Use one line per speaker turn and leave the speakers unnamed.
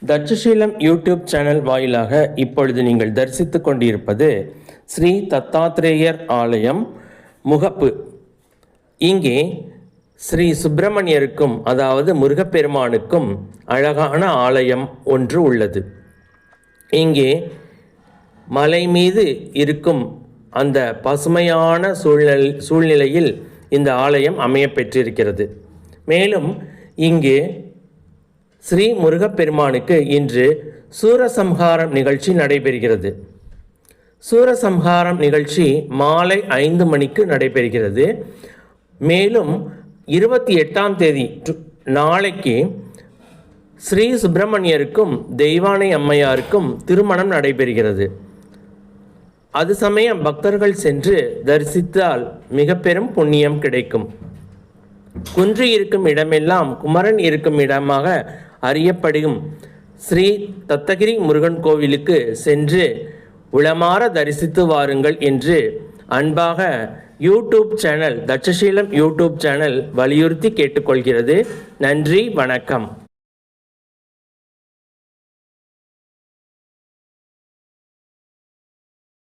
Takshashila YouTube channel வாயிலாக இப்பொழுது நீங்கள் தரிசித்துக் கொண்டிருப்பது ஸ்ரீ தத்தாத்ரேயர் ஆலயம் முகப்பு. இங்கே ஸ்ரீ சுப்பிரமணியருக்கும் அதாவது முருகப்பெருமானுக்கும் அழகான ஆலயம் ஒன்று உள்ளது. இங்கே மலை மீது இருக்கும் அந்த பசுமையான சூழ்நிலையில் இந்த ஆலயம் அமைய பெற்றிருக்கிறது. மேலும் இங்கே ஸ்ரீ முருகப்பெருமானுக்கு இன்று சூரசம்ஹாரம் நிகழ்ச்சி நடைபெறுகிறது. சூரசம்ஹாரம் நிகழ்ச்சி மாலை 5 மணிக்கு நடைபெறுகிறது. மேலும் 28ஆம் தேதி நாளைக்கு ஸ்ரீ சுப்பிரமணியருக்கும் தெய்வானை அம்மையாருக்கும் திருமணம் நடைபெறுகிறது. அது சமயம் பக்தர்கள் சென்று தரிசித்தால் மிக பெரும் புண்ணியம் கிடைக்கும். குன்று இருக்கும் இடமெல்லாம் குமரன் இருக்கும் இடமாக அறியப்படும் ஸ்ரீ தத்தகிரி முருகன் கோவிலுக்கு சென்று உளமாற தரிசித்து வாருங்கள் என்று அன்பாக YouTube channel Takshashila YouTube channel வலியுறுத்தி கேட்டுக்கொள்கிறது. நன்றி, வணக்கம்.